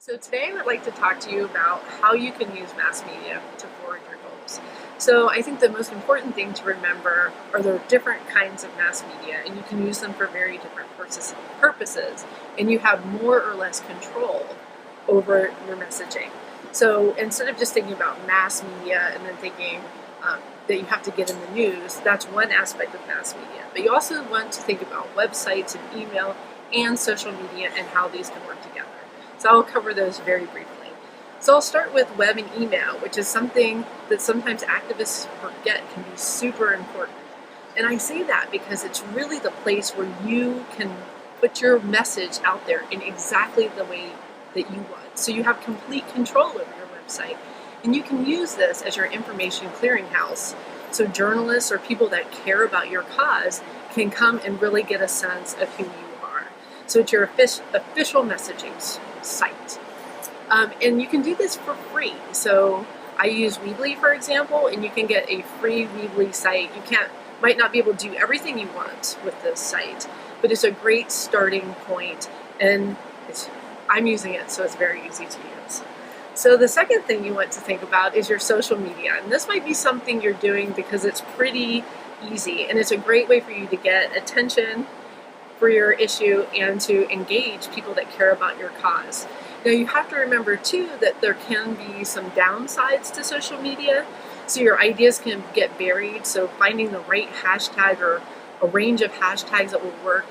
So today I would like to talk to you about how you can use mass media to forward your goals. So I think the most important thing to remember are the different kinds of mass media, and you can use them for very different purposes, and you have more or less control over your messaging. So instead of just thinking about mass media and then thinking that you have to get in the news, that's one aspect of mass media. But you also want to think about websites and email and social media and how these can work together. So I'll cover those very briefly. So I'll start with web and email, which is something that sometimes activists forget can be super important. And I say that because it's really the place where you can put your message out there in exactly the way that you want. So you have complete control over your website. And you can use this as your information clearinghouse. So journalists or people that care about your cause can come and really get a sense of who you are. So it's your official messaging site. And you can do this for free. So I use Weebly, for example, and you can get a free Weebly site. You might not be able to do everything you want with this site, but it's a great starting point, and I'm using it, so it's very easy to use. So the second thing you want to think about is your social media. And this might be something you're doing because it's pretty easy, and it's a great way for you to get attention for your issue and to engage people that care about your cause. Now you have to remember too that there can be some downsides to social media. So your ideas can get buried. So finding the right hashtag or a range of hashtags that will work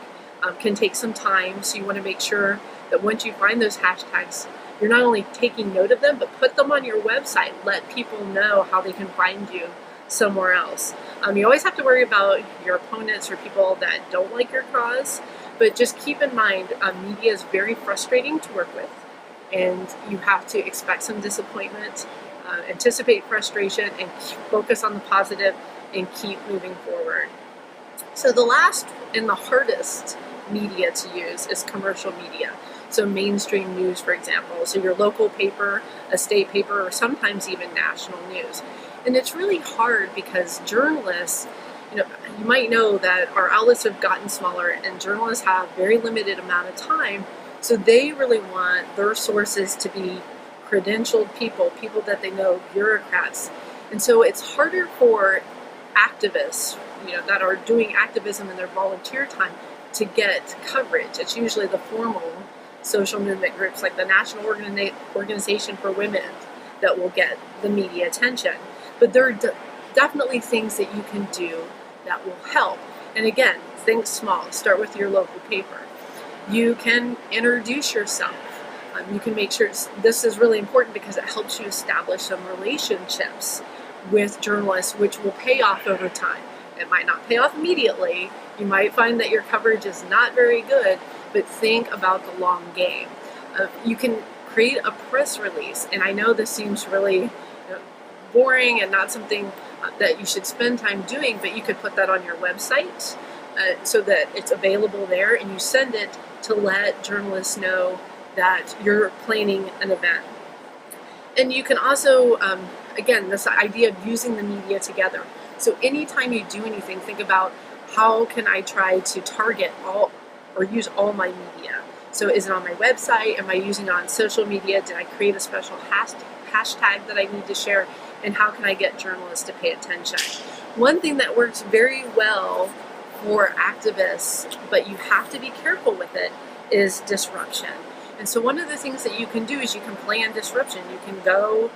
can take some time. So you want to make sure that once you find those hashtags, you're not only taking note of them, but put them on your website. Let people know how they can find you somewhere else. You always have to worry about your opponents or people that don't like your cause, but just keep in mind media is very frustrating to work with, and you have to expect some disappointment, anticipate frustration, and focus on the positive and keep moving forward. So the last and the hardest media to use is commercial media. So mainstream news, for example, so your local paper, a state paper, or sometimes even national news. And it's really hard because journalists, you might know that our outlets have gotten smaller and journalists have very limited amount of time. So they really want their sources to be credentialed people that they know, bureaucrats. And so it's harder for activists, that are doing activism in their volunteer time to get coverage. It's usually the formal social movement groups like the National Organization for Women that will get the media attention. But there are definitely things that you can do that will help. And again, think small. Start with your local paper. You can introduce yourself. You can make sure this is really important because it helps you establish some relationships with journalists, which will pay off over time. It might not pay off immediately. You might find that your coverage is not very good, but think about the long game. You can create a press release, and I know this seems really boring and not something that you should spend time doing, but you could put that on your website so that it's available there, and you send it to let journalists know that you're planning an event. And you can also, again, this idea of using the media together. So anytime you do anything, think about how can I try to target all or use all my media. So is it on my website? Am I using it on social media? Did I create a special hashtag that I need to share? And how can I get journalists to pay attention? One thing that works very well for activists, but you have to be careful with it, is disruption. And so one of the things that you can do is you can plan disruption. You can go,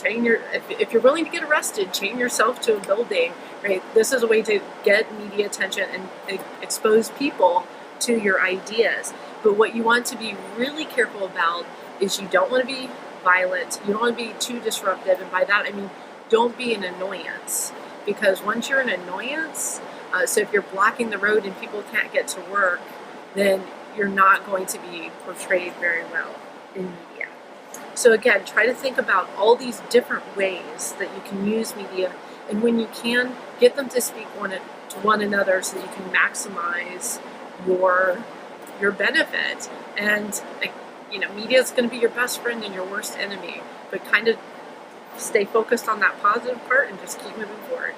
if you're willing to get arrested, chain yourself to a building, right? This is a way to get media attention and expose people to your ideas. But what you want to be really careful about is you don't want to be violent, you don't want to be too disruptive, and by that I mean don't be an annoyance. Because once you're an annoyance, so if you're blocking the road and people can't get to work, then you're not going to be portrayed very well in media. So again, try to think about all these different ways that you can use media, and when you can, get them to speak to one another so that you can maximize your benefit. And media is going to be your best friend and your worst enemy, but kind of stay focused on that positive part and just keep moving forward.